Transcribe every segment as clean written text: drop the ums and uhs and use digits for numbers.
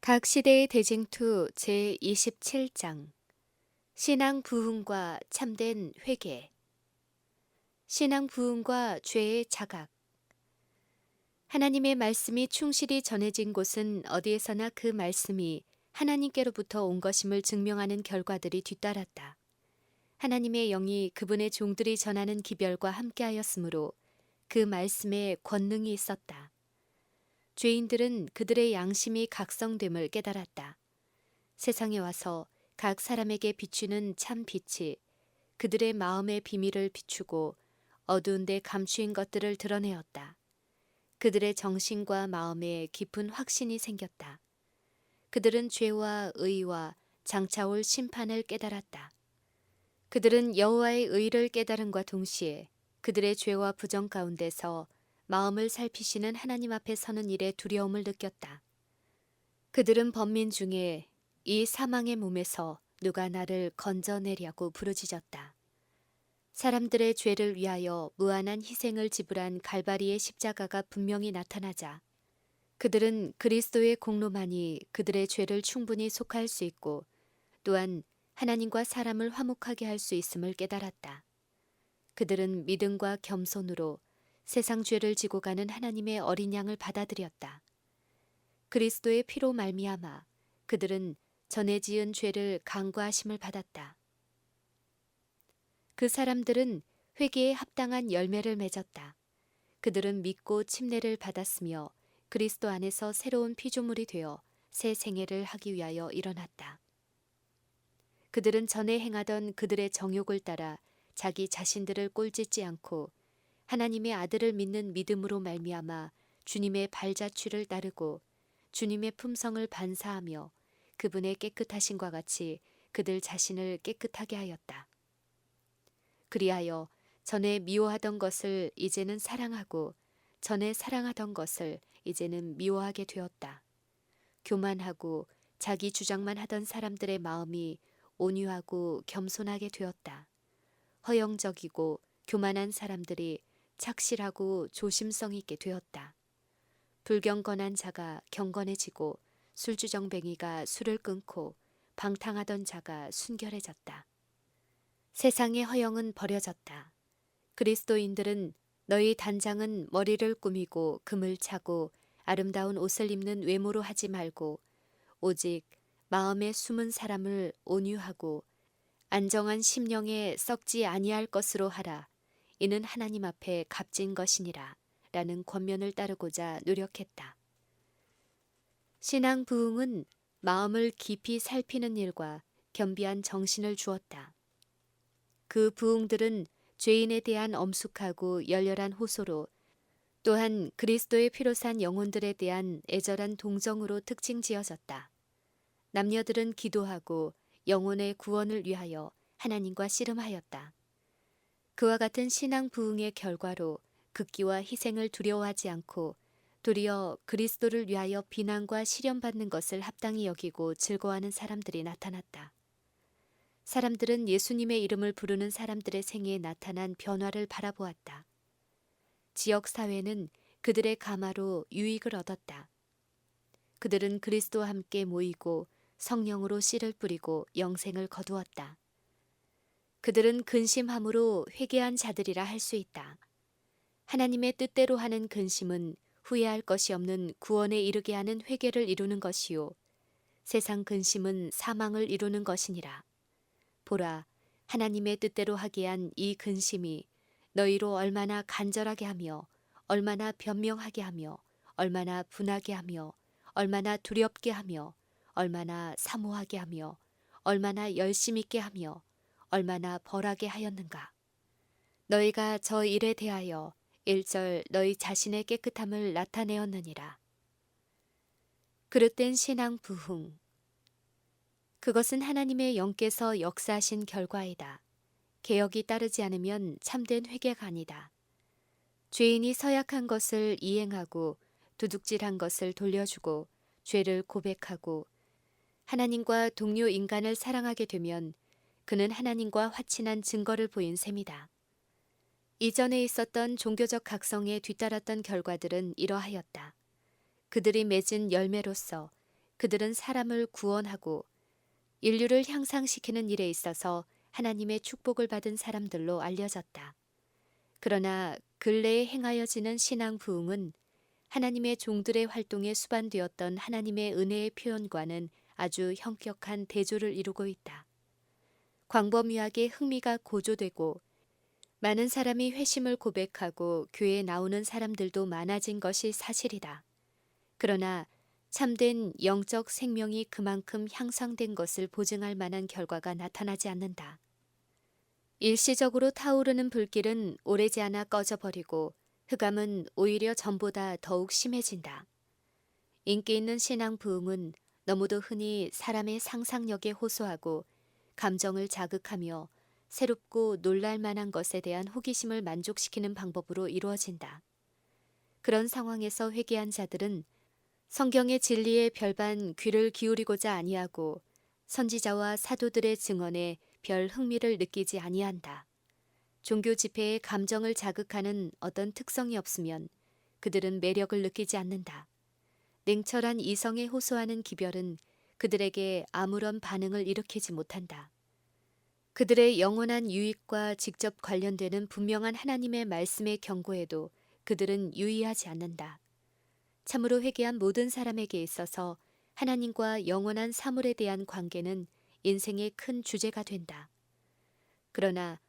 각 시대의 대징투 제27장 신앙 부흥과 참된 회개. 신앙 부흥과 죄의 자각. 하나님의 말씀이 충실히 전해진 곳은 어디에서나 그 말씀이 하나님께로부터 온 것임을 증명하는 결과들이 뒤따랐다. 하나님의 영이 그분의 종들이 전하는 기별과 함께하였으므로 그 말씀에 권능이 있었다. 죄인들은 그들의 양심이 각성됨을 깨달았다. 세상에 와서 각 사람에게 비추는 참 빛이 그들의 마음의 비밀을 비추고 어두운 데 감추인 것들을 드러내었다. 그들의 정신과 마음에 깊은 확신이 생겼다. 그들은 죄와 의와 장차올 심판을 깨달았다. 그들은 여호와의 의를 깨달음과 동시에 그들의 죄와 부정 가운데서 마음을 살피시는 하나님 앞에 서는 일에 두려움을 느꼈다. 그들은 번민 중에 이 사망의 몸에서 누가 나를 건져내려고 부르짖었다. 사람들의 죄를 위하여 무한한 희생을 지불한 갈바리의 십자가가 분명히 나타나자 그들은 그리스도의 공로만이 그들의 죄를 충분히 속할 수 있고 또한 하나님과 사람을 화목하게 할 수 있음을 깨달았다. 그들은 믿음과 겸손으로 세상 죄를 지고 가는 하나님의 어린 양을 받아들였다. 그리스도의 피로 말미암아 그들은 전에 지은 죄를 간과하심을 받았다. 그 사람들은 회개에 합당한 열매를 맺었다. 그들은 믿고 침례를 받았으며 그리스도 안에서 새로운 피조물이 되어 새 생애를 하기 위하여 일어났다. 그들은 전에 행하던 그들의 정욕을 따라 자기 자신들을 꼴짓지 않고 하나님의 아들을 믿는 믿음으로 말미암아 주님의 발자취를 따르고 주님의 품성을 반사하며 그분의 깨끗하심과 같이 그들 자신을 깨끗하게 하였다. 그리하여 전에 미워하던 것을 이제는 사랑하고 전에 사랑하던 것을 이제는 미워하게 되었다. 교만하고 자기 주장만 하던 사람들의 마음이 온유하고 겸손하게 되었다. 허영적이고 교만한 사람들이 착실하고 조심성 있게 되었다. 불경건한 자가 경건해지고 술주정뱅이가 술을 끊고 방탕하던 자가 순결해졌다. 세상의 허영은 버려졌다. 그리스도인들은 너희 단장은 머리를 꾸미고 금을 차고 아름다운 옷을 입는 외모로 하지 말고 오직 마음에 숨은 사람을 온유하고 안정한 심령에 썩지 아니할 것으로 하라. 이는 하나님 앞에 값진 것이니라. 라는 권면을 따르고자 노력했다. 신앙 부흥은 마음을 깊이 살피는 일과 겸비한 정신을 주었다. 그 부흥들은 죄인에 대한 엄숙하고 열렬한 호소로 또한 그리스도의 피로 산 영혼들에 대한 애절한 동정으로 특징 지어졌다. 남녀들은 기도하고 영혼의 구원을 위하여 하나님과 씨름하였다. 그와 같은 신앙 부흥의 결과로 극기와 희생을 두려워하지 않고 도리어 그리스도를 위하여 비난과 시련받는 것을 합당히 여기고 즐거워하는 사람들이 나타났다. 사람들은 예수님의 이름을 부르는 사람들의 생애에 나타난 변화를 바라보았다. 지역 사회는 그들의 가마로 유익을 얻었다. 그들은 그리스도와 함께 모이고 성령으로 씨를 뿌리고 영생을 거두었다. 그들은 근심함으로 회개한 자들이라 할 수 있다. 하나님의 뜻대로 하는 근심은 후회할 것이 없는 구원에 이르게 하는 회개를 이루는 것이요 세상 근심은 사망을 이루는 것이니라. 보라, 하나님의 뜻대로 하게 한 이 근심이 너희로 얼마나 간절하게 하며 얼마나 변명하게 하며 얼마나 분하게 하며 얼마나 두렵게 하며 얼마나 사모하게 하며 얼마나 열심 있게 하며 얼마나 벌하게 하였는가. 너희가 저 일에 대하여 일절 너희 자신의 깨끗함을 나타내었느니라. 그릇된 신앙 부흥. 그것은 하나님의 영께서 역사하신 결과이다. 개혁이 따르지 않으면 참된 회개가 아니다. 죄인이 서약한 것을 이행하고 도둑질한 것을 돌려주고 죄를 고백하고 하나님과 동료 인간을 사랑하게 되면 그는 하나님과 화친한 증거를 보인 셈이다. 이전에 있었던 종교적 각성에 뒤따랐던 결과들은 이러하였다. 그들이 맺은 열매로서 그들은 사람을 구원하고 인류를 향상시키는 일에 있어서 하나님의 축복을 받은 사람들로 알려졌다. 그러나 근래에 행하여지는 신앙 부흥은 하나님의 종들의 활동에 수반되었던 하나님의 은혜의 표현과는 아주 현격한 대조를 이루고 있다. 광범위하게 흥미가 고조되고 많은 사람이 회심을 고백하고 교회에 나오는 사람들도 많아진 것이 사실이다. 그러나 참된 영적 생명이 그만큼 향상된 것을 보증할 만한 결과가 나타나지 않는다. 일시적으로 타오르는 불길은 오래지 않아 꺼져버리고 흑암은 오히려 전보다 더욱 심해진다. 인기 있는 신앙 부흥은 너무도 흔히 사람의 상상력에 호소하고 감정을 자극하며 새롭고 놀랄 만한 것에 대한 호기심을 만족시키는 방법으로 이루어진다. 그런 상황에서 회개한 자들은 성경의 진리에 별반 귀를 기울이고자 아니하고 선지자와 사도들의 증언에 별 흥미를 느끼지 아니한다. 종교 집회의 감정을 자극하는 어떤 특성이 없으면 그들은 매력을 느끼지 않는다. 냉철한 이성에 호소하는 기별은 그들에게 아무런 반응을 일으키지 못한다. 그들의 영원한 유익과 직접 관련되는 분명한 하나님의 말씀의 경고에도 그들은 유의하지 않는다. 참으로 회개한 모든 사람에게 있어서 하나님과 영원한 사물에 대한 관계는 인생의 큰 주제가 된다. 그러나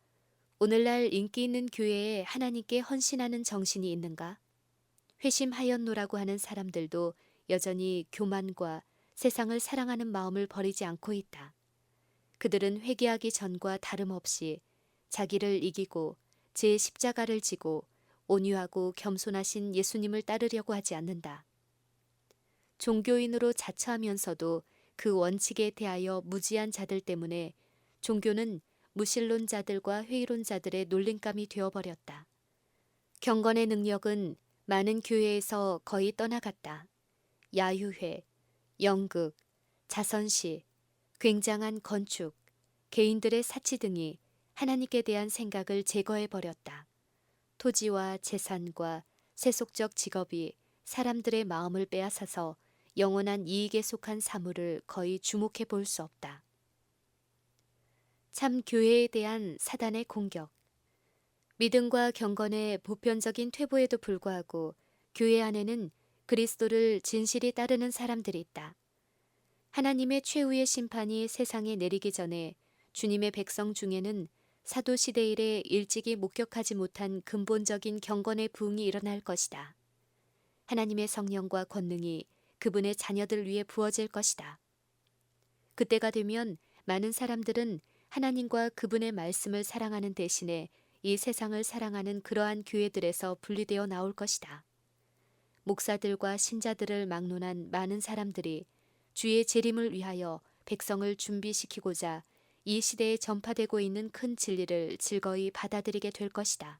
오늘날 인기 있는 교회에 하나님께 헌신하는 정신이 있는가? 회심하였노라고 하는 사람들도 여전히 교만과 세상을 사랑하는 마음을 버리지 않고 있다. 그들은 회개하기 전과 다름없이 자기를 이기고 제 십자가를 지고 온유하고 겸손하신 예수님을 따르려고 하지 않는다. 종교인으로 자처하면서도 그 원칙에 대하여 무지한 자들 때문에 종교는 무신론자들과 회의론자들의 놀림감이 되어버렸다. 경건의 능력은 많은 교회에서 거의 떠나갔다. 야유회, 연극, 자선시, 굉장한 건축, 개인들의 사치 등이 하나님께 대한 생각을 제거해버렸다. 토지와 재산과 세속적 직업이 사람들의 마음을 빼앗아서 영원한 이익에 속한 사물을 거의 주목해 볼 수 없다. 참 교회에 대한 사단의 공격. 믿음과 경건의 보편적인 퇴보에도 불구하고 교회 안에는 그리스도를 진실히 따르는 사람들이 있다. 하나님의 최후의 심판이 세상에 내리기 전에 주님의 백성 중에는 사도 시대 이래 일찍이 목격하지 못한 근본적인 경건의 부흥이 일어날 것이다. 하나님의 성령과 권능이 그분의 자녀들 위에 부어질 것이다. 그때가 되면 많은 사람들은 하나님과 그분의 말씀을 사랑하는 대신에 이 세상을 사랑하는 그러한 교회들에서 분리되어 나올 것이다. 목사들과 신자들을 막론한 많은 사람들이 주의 재림을 위하여 백성을 준비시키고자 이 시대에 전파되고 있는 큰 진리를 즐거이 받아들이게 될 것이다.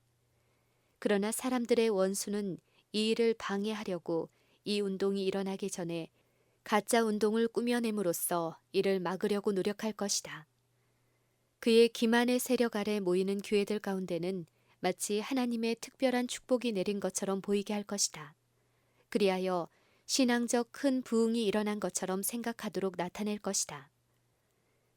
그러나 사람들의 원수는 이 일을 방해하려고 이 운동이 일어나기 전에 가짜 운동을 꾸며냄으로써 이를 막으려고 노력할 것이다. 그의 기만의 세력 아래 모이는 교회들 가운데는 마치 하나님의 특별한 축복이 내린 것처럼 보이게 할 것이다. 그리하여 신앙적 큰 부흥이 일어난 것처럼 생각하도록 나타낼 것이다.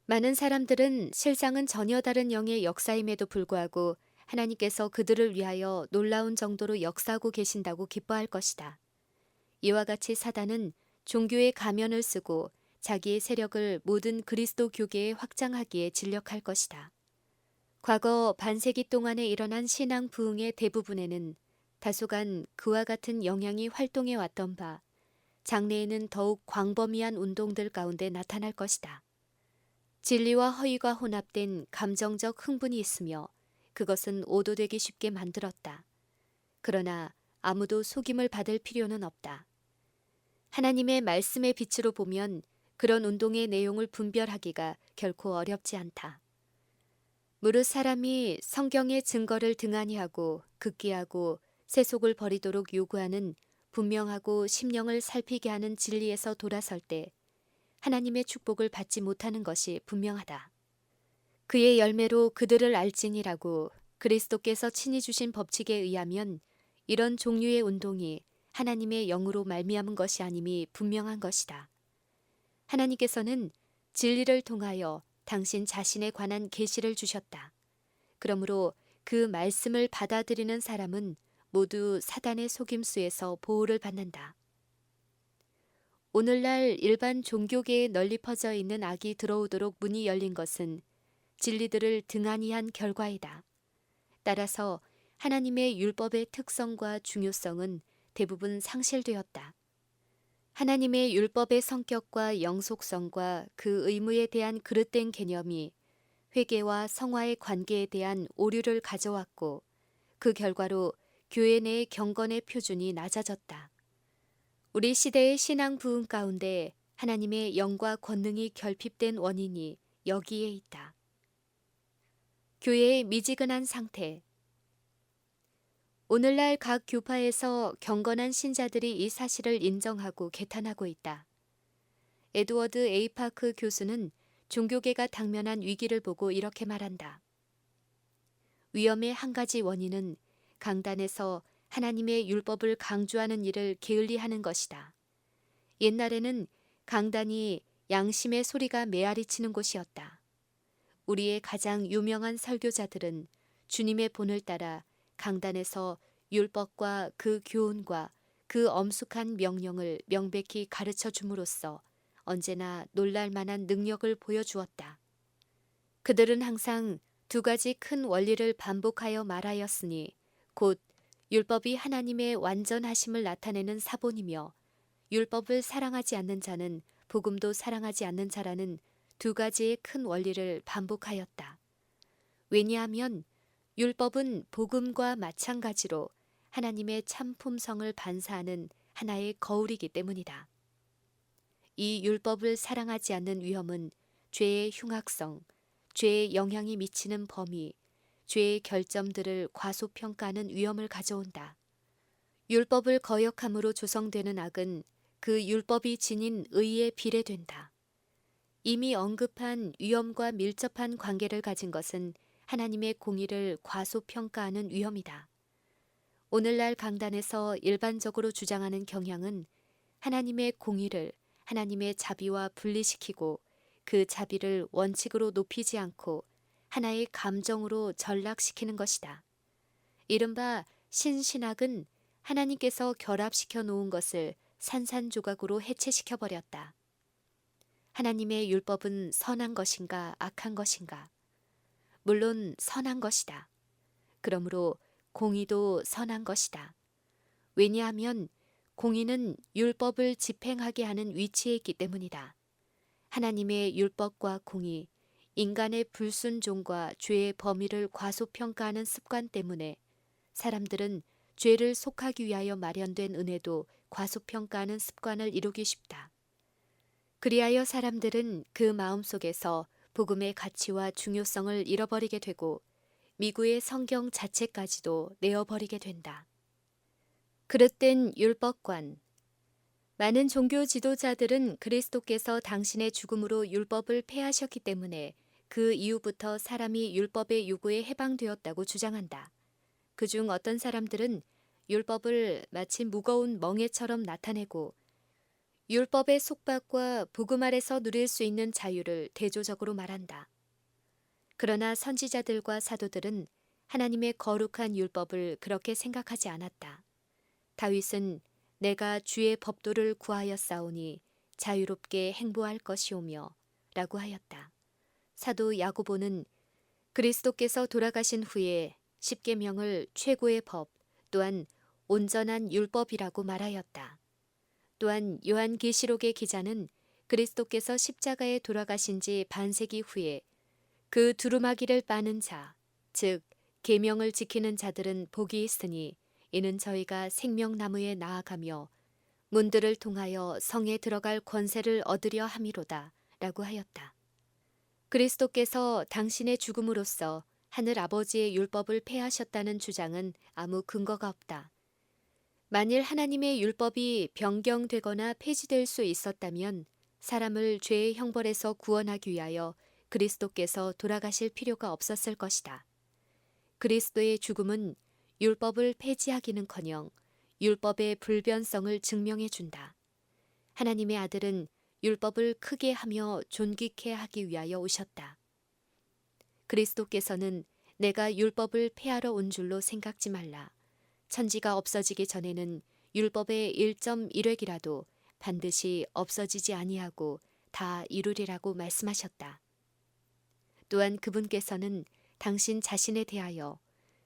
많은 사람들은 실상은 전혀 다른 영의 역사임에도 불구하고 하나님께서 그들을 위하여 놀라운 정도로 역사하고 계신다고 기뻐할 것이다. 이와 같이 사단은 종교의 가면을 쓰고 자기의 세력을 모든 그리스도 교계에 확장하기에 진력할 것이다. 과거 반세기 동안에 일어난 신앙 부흥의 대부분에는 다소간 그와 같은 영향이 활동해 왔던 바, 장래에는 더욱 광범위한 운동들 가운데 나타날 것이다. 진리와 허위가 혼합된 감정적 흥분이 있으며 그것은 오도되기 쉽게 만들었다. 그러나 아무도 속임을 받을 필요는 없다. 하나님의 말씀의 빛으로 보면 그런 운동의 내용을 분별하기가 결코 어렵지 않다. 무릇 사람이 성경의 증거를 등한히 하고 극기하고 세속을 버리도록 요구하는 분명하고 심령을 살피게 하는 진리에서 돌아설 때 하나님의 축복을 받지 못하는 것이 분명하다. 그의 열매로 그들을 알지니라고 그리스도께서 친히 주신 법칙에 의하면 이런 종류의 운동이 하나님의 영으로 말미암은 것이 아님이 분명한 것이다. 하나님께서는 진리를 통하여 당신 자신에 관한 계시를 주셨다. 그러므로 그 말씀을 받아들이는 사람은 모두 사단의 속임수에서 보호를 받는다. 오늘날 일반 종교계에 널리 퍼져 있는 악이 들어오도록 문이 열린 것은 진리들을 등한히 한 결과이다. 따라서 하나님의 율법의 특성과 중요성은 대부분 상실되었다. 하나님의 율법의 성격과 영속성과 그 의무에 대한 그릇된 개념이 회개와 성화의 관계에 대한 오류를 가져왔고 그 결과로 교회 내의 경건의 표준이 낮아졌다. 우리 시대의 신앙 부흥 가운데 하나님의 영과 권능이 결핍된 원인이 여기에 있다. 교회의 미지근한 상태. 오늘날 각 교파에서 경건한 신자들이 이 사실을 인정하고 개탄하고 있다. 에드워드 A. 파크 교수는 종교계가 당면한 위기를 보고 이렇게 말한다. 위험의 한 가지 원인은 강단에서 하나님의 율법을 강조하는 일을 게을리하는 것이다. 옛날에는 강단이 양심의 소리가 메아리치는 곳이었다. 우리의 가장 유명한 설교자들은 주님의 본을 따라 강단에서 율법과 그 교훈과 그 엄숙한 명령을 명백히 가르쳐 줌으로써 언제나 놀랄 만한 능력을 보여주었다. 그들은 항상 두 가지 큰 원리를 반복하여 말하였으니 곧 율법이 하나님의 완전하심을 나타내는 사본이며 율법을 사랑하지 않는 자는 복음도 사랑하지 않는 자라는 두 가지의 큰 원리를 반복하였다. 왜냐하면 율법은 복음과 마찬가지로 하나님의 참 품성을 반사하는 하나의 거울이기 때문이다. 이 율법을 사랑하지 않는 위험은 죄의 흉악성, 죄의 영향이 미치는 범위, 죄의 결점들을 과소평가하는 위험을 가져온다. 율법을 거역함으로 조성되는 악은 그 율법이 지닌 의에 비례된다. 이미 언급한 위험과 밀접한 관계를 가진 것은 하나님의 공의를 과소평가하는 위험이다. 오늘날 강단에서 일반적으로 주장하는 경향은 하나님의 공의를 하나님의 자비와 분리시키고 그 자비를 원칙으로 높이지 않고 하나의 감정으로 전락시키는 것이다. 이른바 신신학은 하나님께서 결합시켜 놓은 것을 산산조각으로 해체시켜 버렸다. 하나님의 율법은 선한 것인가 악한 것인가? 물론 선한 것이다. 그러므로 공의도 선한 것이다. 왜냐하면 공의는 율법을 집행하게 하는 위치에 있기 때문이다. 하나님의 율법과 공의, 인간의 불순종과 죄의 범위를 과소평가하는 습관 때문에 사람들은 죄를 속하기 위하여 마련된 은혜도 과소평가하는 습관을 이루기 쉽다. 그리하여 사람들은 그 마음속에서 복음의 가치와 중요성을 잃어버리게 되고 미구의 성경 자체까지도 내어버리게 된다. 그릇된 율법관. 많은 종교 지도자들은 그리스도께서 당신의 죽음으로 율법을 폐하셨기 때문에 그 이후부터 사람이 율법의 요구에 해방되었다고 주장한다. 그중 어떤 사람들은 율법을 마치 무거운 멍에처럼 나타내고 율법의 속박과 복음 아래서 누릴 수 있는 자유를 대조적으로 말한다. 그러나 선지자들과 사도들은 하나님의 거룩한 율법을 그렇게 생각하지 않았다. 다윗은 내가 주의 법도를 구하였사오니 자유롭게 행보할 것이오며 라고 하였다. 사도 야고보는 그리스도께서 돌아가신 후에 십계명을 최고의 법 또한 온전한 율법이라고 말하였다. 또한 요한계시록의 기자는 그리스도께서 십자가에 돌아가신 지 반세기 후에 그 두루마기를 빠는 자, 즉 계명을 지키는 자들은 복이 있으니 이는 저희가 생명나무에 나아가며 문들을 통하여 성에 들어갈 권세를 얻으려 함이로다 라고 하였다. 그리스도께서 당신의 죽음으로써 하늘 아버지의 율법을 폐하셨다는 주장은 아무 근거가 없다. 만일 하나님의 율법이 변경되거나 폐지될 수 있었다면 사람을 죄의 형벌에서 구원하기 위하여 그리스도께서 돌아가실 필요가 없었을 것이다. 그리스도의 죽음은 율법을 폐지하기는커녕 율법의 불변성을 증명해 준다. 하나님의 아들은 율법을 크게 하며 존귀케 하기 위하여 오셨다. 그리스도께서는 내가 율법을 폐하러 온 줄로 생각지 말라. 천지가 없어지기 전에는 율법의 1.1획이라도 반드시 없어지지 아니하고 다 이루리라고 말씀하셨다. 또한 그분께서는 당신 자신에 대하여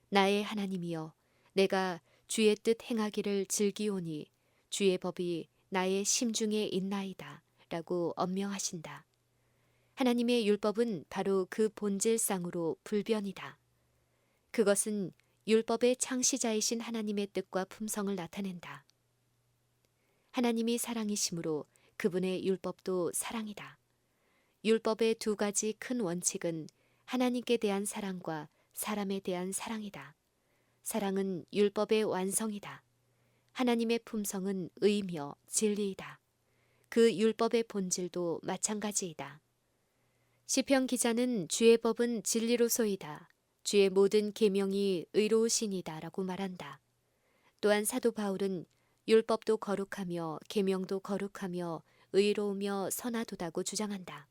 나의 하나님이여 내가 주의 뜻 행하기를 즐기오니 주의 법이 나의 심중에 있나이다 라고 엄명하신다. 하나님의 율법은 바로 그 본질상으로 불변이다. 그것은 율법의 창시자이신 하나님의 뜻과 품성을 나타낸다. 하나님이 사랑이시므로 그분의 율법도 사랑이다. 율법의 두 가지 큰 원칙은 하나님께 대한 사랑과 사람에 대한 사랑이다. 사랑은 율법의 완성이다. 하나님의 품성은 의며 진리이다. 그 율법의 본질도 마찬가지이다. 시편 기자는 주의 법은 진리로소이다. 주의 모든 계명이 의로우시니다 라고 말한다. 또한 사도 바울은 율법도 거룩하며 계명도 거룩하며 의로우며 선하도다고 주장한다.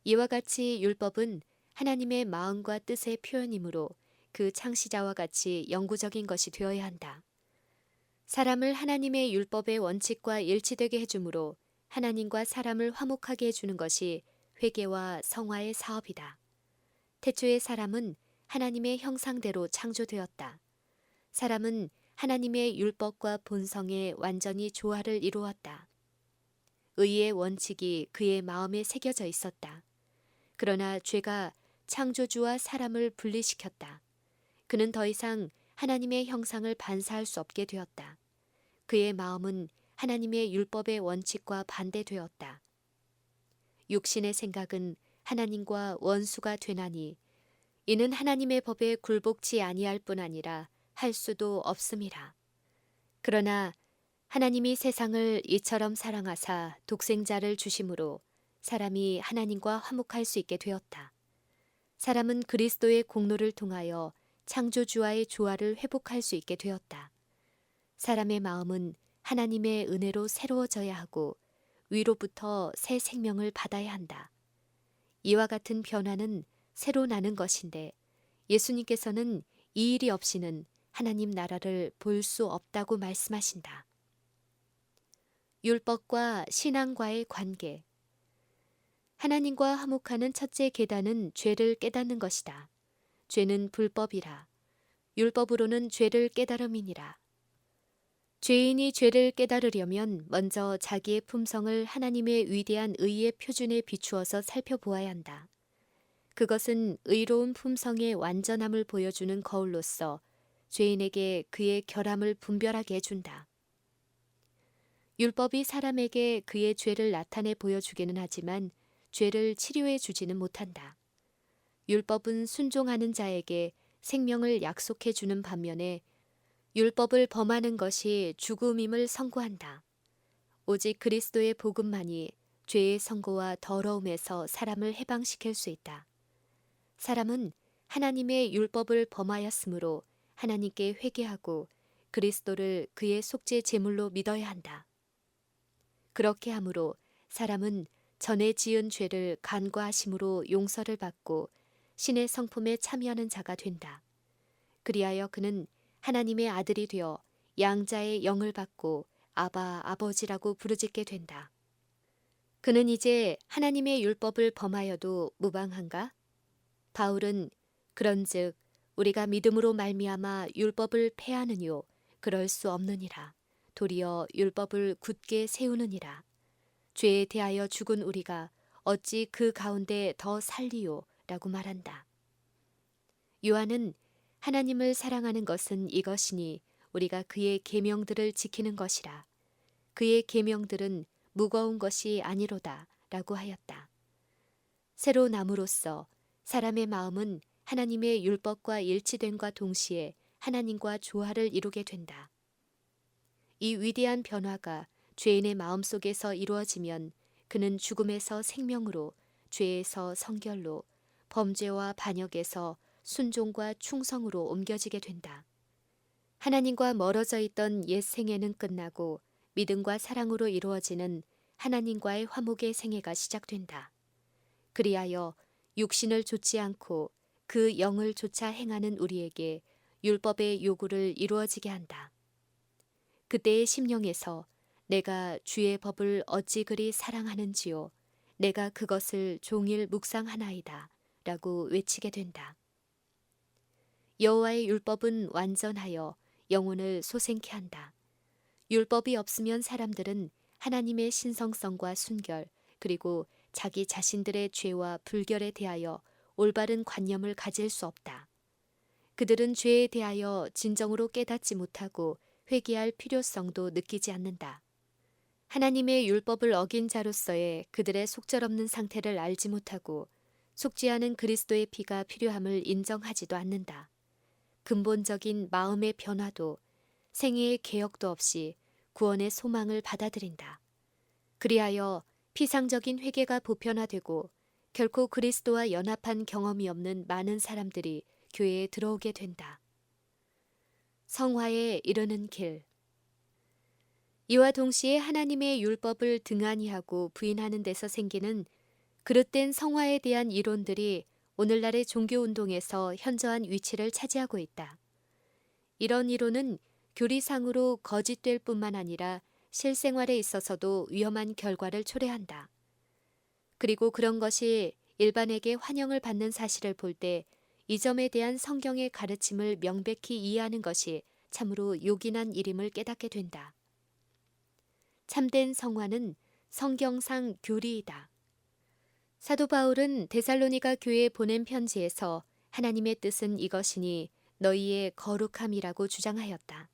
이와 같이 율법은 하나님의 마음과 뜻의 표현이므로 그 창시자와 같이 영구적인 것이 되어야 한다. 사람을 하나님의 율법의 원칙과 일치되게 해주므로 하나님과 사람을 화목하게 해주는 것이 회개와 성화의 사업이다. 태초의 사람은 하나님의 형상대로 창조되었다. 사람은 하나님의 율법과 본성에 완전히 조화를 이루었다. 의의 원칙이 그의 마음에 새겨져 있었다. 그러나 죄가 창조주와 사람을 분리시켰다. 그는 더 이상 하나님의 형상을 반사할 수 없게 되었다. 그의 마음은 하나님의 율법의 원칙과 반대되었다. 육신의 생각은 하나님과 원수가 되나니 이는 하나님의 법에 굴복치 아니할 뿐 아니라 할 수도 없음이라. 그러나 하나님이 세상을 이처럼 사랑하사 독생자를 주심으로 사람이 하나님과 화목할 수 있게 되었다. 사람은 그리스도의 공로를 통하여 창조주와의 조화를 회복할 수 있게 되었다. 사람의 마음은 하나님의 은혜로 새로워져야 하고 위로부터 새 생명을 받아야 한다. 이와 같은 변화는 새로 나는 것인데 예수님께서는 이 일이 없이는 하나님 나라를 볼 수 없다고 말씀하신다. 율법과 신앙과의 관계. 하나님과 화목하는 첫째 계단은 죄를 깨닫는 것이다. 죄는 불법이라. 율법으로는 죄를 깨달음이니라. 죄인이 죄를 깨달으려면 먼저 자기의 품성을 하나님의 위대한 의의 표준에 비추어서 살펴보아야 한다. 그것은 의로운 품성의 완전함을 보여주는 거울로서 죄인에게 그의 결함을 분별하게 해준다. 율법이 사람에게 그의 죄를 나타내 보여주기는 하지만 죄를 치료해 주지는 못한다. 율법은 순종하는 자에게 생명을 약속해 주는 반면에 율법을 범하는 것이 죽음임을 선고한다. 오직 그리스도의 복음만이 죄의 선고와 더러움에서 사람을 해방시킬 수 있다. 사람은 하나님의 율법을 범하였으므로 하나님께 회개하고 그리스도를 그의 속죄 제물로 믿어야 한다. 그렇게 함으로 사람은 전에 지은 죄를 간과하심으로 용서를 받고 신의 성품에 참여하는 자가 된다. 그리하여 그는 하나님의 아들이 되어 양자의 영을 받고 아바 아버지라고 부르짖게 된다. 그는 이제 하나님의 율법을 범하여도 무방한가? 바울은 그런즉 우리가 믿음으로 말미암아 율법을 폐하느뇨 그럴 수 없느니라. 도리어 율법을 굳게 세우느니라. 죄에 대하여 죽은 우리가 어찌 그 가운데 더 살리요? 라고 말한다. 요한은 하나님을 사랑하는 것은 이것이니 우리가 그의 계명들을 지키는 것이라. 그의 계명들은 무거운 것이 아니로다 라고 하였다. 새로 남으로써 사람의 마음은 하나님의 율법과 일치됨과 동시에 하나님과 조화를 이루게 된다. 이 위대한 변화가 죄인의 마음속에서 이루어지면 그는 죽음에서 생명으로, 죄에서 성결로, 범죄와 반역에서 순종과 충성으로 옮겨지게 된다. 하나님과 멀어져 있던 옛 생애는 끝나고 믿음과 사랑으로 이루어지는 하나님과의 화목의 생애가 시작된다. 그리하여 육신을 좇지 않고 그 영을 좇아 행하는 우리에게 율법의 요구를 이루어지게 한다. 그때의 심령에서 내가 주의 법을 어찌 그리 사랑하는지요. 내가 그것을 종일 묵상하나이다. 라고 외치게 된다. 여호와의 율법은 완전하여 영혼을 소생케 한다. 율법이 없으면 사람들은 하나님의 신성성과 순결 그리고 자기 자신들의 죄와 불결에 대하여 올바른 관념을 가질 수 없다. 그들은 죄에 대하여 진정으로 깨닫지 못하고 회개할 필요성도 느끼지 않는다. 하나님의 율법을 어긴 자로서의 그들의 속절없는 상태를 알지 못하고 속죄하는 그리스도의 피가 필요함을 인정하지도 않는다. 근본적인 마음의 변화도 생애의 개혁도 없이 구원의 소망을 받아들인다. 그리하여 피상적인 회개가 보편화되고 결코 그리스도와 연합한 경험이 없는 많은 사람들이 교회에 들어오게 된다. 성화에 이르는 길. 이와 동시에 하나님의 율법을 등한히 하고 부인하는 데서 생기는 그릇된 성화에 대한 이론들이 오늘날의 종교운동에서 현저한 위치를 차지하고 있다. 이런 이론은 교리상으로 거짓될 뿐만 아니라 실생활에 있어서도 위험한 결과를 초래한다. 그리고 그런 것이 일반에게 환영을 받는 사실을 볼 때 이 점에 대한 성경의 가르침을 명백히 이해하는 것이 참으로 요긴한 일임을 깨닫게 된다. 참된 성화는 성경상 교리이다. 사도 바울은 데살로니가 교회에 보낸 편지에서 하나님의 뜻은 이것이니 너희의 거룩함이라고 주장하였다.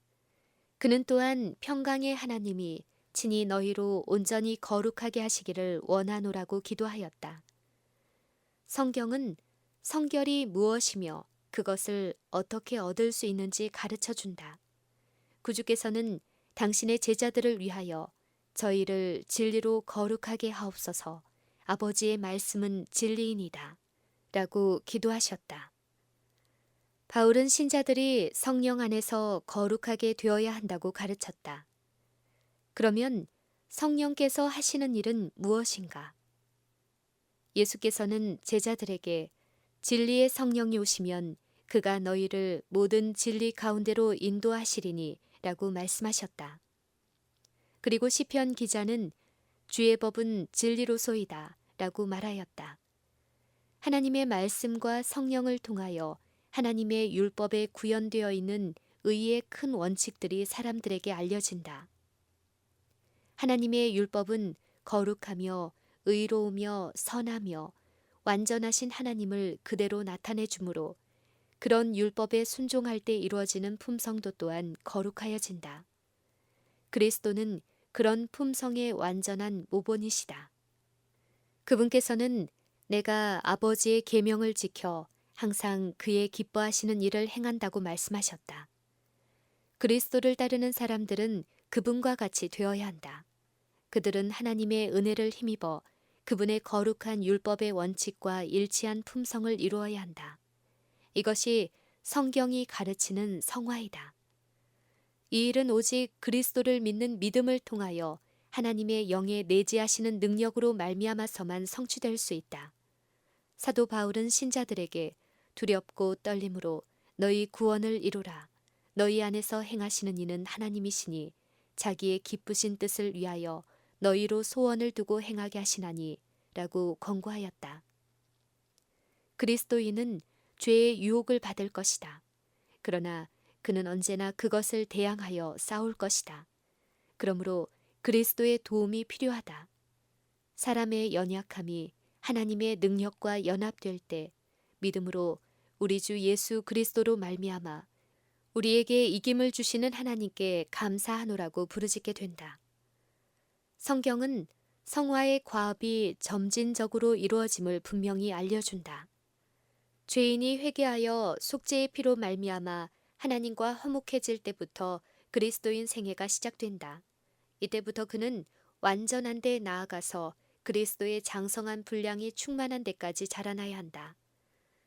그는 또한 평강의 하나님이 친히 너희로 온전히 거룩하게 하시기를 원하노라고 기도하였다. 성경은 성결이 무엇이며 그것을 어떻게 얻을 수 있는지 가르쳐 준다. 구주께서는 당신의 제자들을 위하여 저희를 진리로 거룩하게 하옵소서. 아버지의 말씀은 진리이니다. 라고 기도하셨다. 바울은 신자들이 성령 안에서 거룩하게 되어야 한다고 가르쳤다. 그러면 성령께서 하시는 일은 무엇인가? 예수께서는 제자들에게 진리의 성령이 오시면 그가 너희를 모든 진리 가운데로 인도하시리니 라고 말씀하셨다. 그리고 시편 기자는 주의 법은 진리로소이다 라고 말하였다. 하나님의 말씀과 성령을 통하여 하나님의 율법에 구현되어 있는 의의 큰 원칙들이 사람들에게 알려진다. 하나님의 율법은 거룩하며 의로우며 선하며 완전하신 하나님을 그대로 나타내 주므로 그런 율법에 순종할 때 이루어지는 품성도 또한 거룩하여진다. 그리스도는 그런 품성의 완전한 모본이시다. 그분께서는 내가 아버지의 계명을 지켜 항상 그의 기뻐하시는 일을 행한다고 말씀하셨다. 그리스도를 따르는 사람들은 그분과 같이 되어야 한다. 그들은 하나님의 은혜를 힘입어 그분의 거룩한 율법의 원칙과 일치한 품성을 이루어야 한다. 이것이 성경이 가르치는 성화이다. 이 일은 오직 그리스도를 믿는 믿음을 통하여 하나님의 영에 내재하시는 능력으로 말미암아서만 성취될 수 있다. 사도 바울은 신자들에게 두렵고 떨림으로 너희 구원을 이루라. 너희 안에서 행하시는 이는 하나님이시니 자기의 기쁘신 뜻을 위하여 너희로 소원을 두고 행하게 하시나니 라고 권고하였다. 그리스도인은 죄의 유혹을 받을 것이다. 그러나 그는 언제나 그것을 대항하여 싸울 것이다. 그러므로 그리스도의 도움이 필요하다. 사람의 연약함이 하나님의 능력과 연합될 때 믿음으로 우리 주 예수 그리스도로 말미암아 우리에게 이김을 주시는 하나님께 감사하노라고 부르짖게 된다. 성경은 성화의 과업이 점진적으로 이루어짐을 분명히 알려준다. 죄인이 회개하여 속죄의 피로 말미암아 하나님과 화목해질 때부터 그리스도인 생애가 시작된다. 이때부터 그는 완전한 데 나아가서 그리스도의 장성한 분량이 충만한 데까지 자라나야 한다.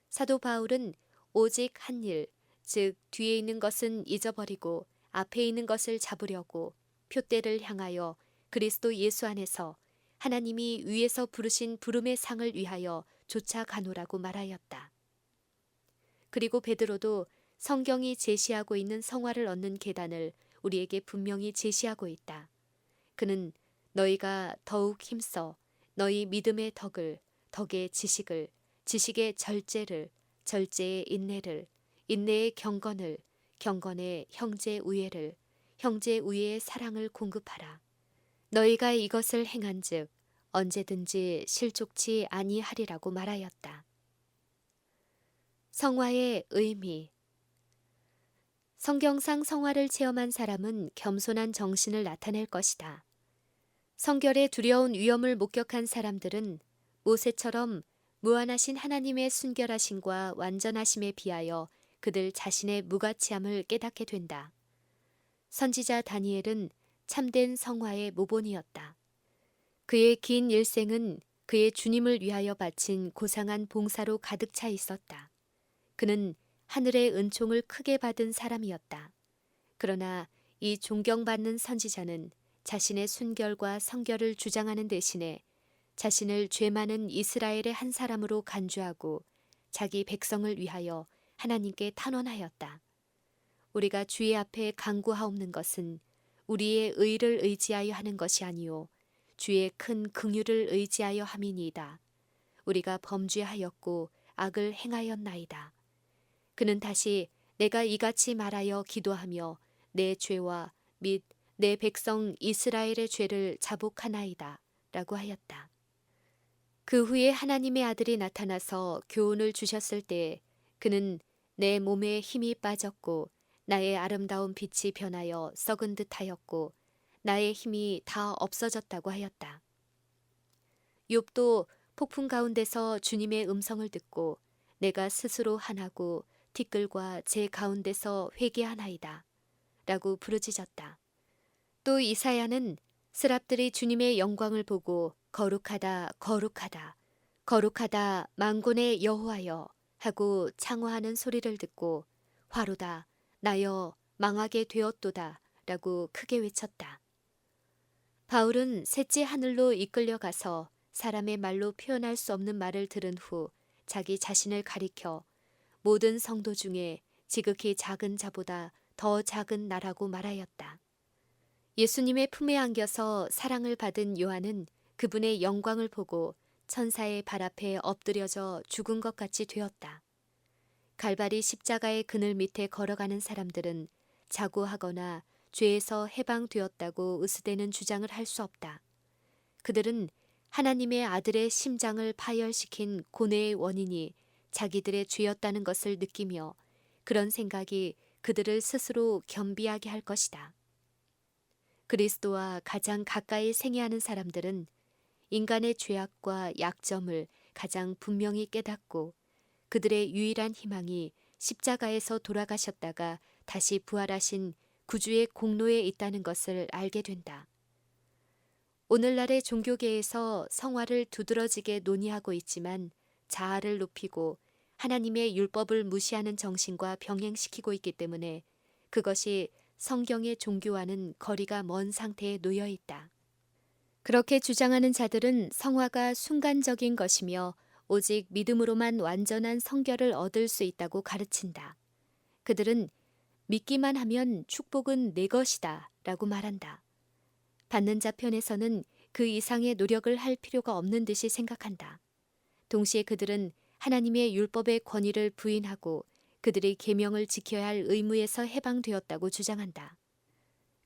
사도 바울은 오직 한 일, 즉 뒤에 있는 것은 잊어버리고 앞에 있는 것을 잡으려고 표대를 향하여 그리스도 예수 안에서 하나님이 위에서 부르신 부름의 상을 위하여 쫓아가노라고 말하였다. 그리고 베드로도 성경이 제시하고 있는 성화를 얻는 계단을 우리에게 분명히 제시하고 있다. 그는 너희가 더욱 힘써 너희 믿음의 덕을, 덕의 지식을, 지식의 절제를, 절제의 인내를, 인내의 경건을, 경건의 형제 우애를, 형제 우애의 사랑을 공급하라. 너희가 이것을 행한즉 언제든지 실족치 아니하리라고 말하였다. 성화의 의미. 성경상 성화를 체험한 사람은 겸손한 정신을 나타낼 것이다. 성결의 두려운 위험을 목격한 사람들은 모세처럼 무한하신 하나님의 순결하심과 완전하심에 비하여 그들 자신의 무가치함을 깨닫게 된다. 선지자 다니엘은 참된 성화의 모본이었다. 그의 긴 일생은 그의 주님을 위하여 바친 고상한 봉사로 가득 차 있었다. 그는 하늘의 은총을 크게 받은 사람이었다. 그러나 이 존경받는 선지자는 자신의 순결과 성결을 주장하는 대신에 자신을 죄 많은 이스라엘의 한 사람으로 간주하고 자기 백성을 위하여 하나님께 탄원하였다. 우리가 주의 앞에 간구하옵는 것은 우리의 의를 의지하여 하는 것이 아니요 주의 큰 긍휼을 의지하여 함이니이다. 우리가 범죄하였고 악을 행하였나이다. 그는 다시 내가 이같이 말하여 기도하며 내 죄와 및 내 백성 이스라엘의 죄를 자복하나이다 라고 하였다. 그 후에 하나님의 아들이 나타나서 교훈을 주셨을 때 그는 내 몸에 힘이 빠졌고 나의 아름다운 빛이 변하여 썩은 듯하였고 나의 힘이 다 없어졌다고 하였다. 욥도 폭풍 가운데서 주님의 음성을 듣고 내가 스스로 하나고 티끌과 제 가운데서 회개하나이다 라고 부르짖었다. 또 이사야는 스랍들이 주님의 영광을 보고 거룩하다 거룩하다 거룩하다 만군의 여호와여 하고 창화하는 소리를 듣고 화로다 나여 망하게 되었도다 라고 크게 외쳤다. 바울은 셋째 하늘로 이끌려가서 사람의 말로 표현할 수 없는 말을 들은 후 자기 자신을 가리켜 모든 성도 중에 지극히 작은 자보다 더 작은 나라고 말하였다. 예수님의 품에 안겨서 사랑을 받은 요한은 그분의 영광을 보고 천사의 발 앞에 엎드려져 죽은 것 같이 되었다. 갈바리 십자가의 그늘 밑에 걸어가는 사람들은 자고하거나 죄에서 해방되었다고 으스대는 주장을 할 수 없다. 그들은 하나님의 아들의 심장을 파열시킨 고뇌의 원인이 자기들의 죄였다는 것을 느끼며 그런 생각이 그들을 스스로 겸비하게 할 것이다. 그리스도와 가장 가까이 생애하는 사람들은 인간의 죄악과 약점을 가장 분명히 깨닫고 그들의 유일한 희망이 십자가에서 돌아가셨다가 다시 부활하신 구주의 공로에 있다는 것을 알게 된다. 오늘날의 종교계에서 성화를 두드러지게 논의하고 있지만 자아를 높이고 하나님의 율법을 무시하는 정신과 병행시키고 있기 때문에 그것이 성경의 종교와는 거리가 먼 상태에 놓여 있다. 그렇게 주장하는 자들은 성화가 순간적인 것이며 오직 믿음으로만 완전한 성결을 얻을 수 있다고 가르친다. 그들은 믿기만 하면 축복은 내 것이다 라고 말한다. 받는 자 편에서는 그 이상의 노력을 할 필요가 없는 듯이 생각한다. 동시에 그들은 하나님의 율법의 권위를 부인하고 그들의 계명을 지켜야 할 의무에서 해방되었다고 주장한다.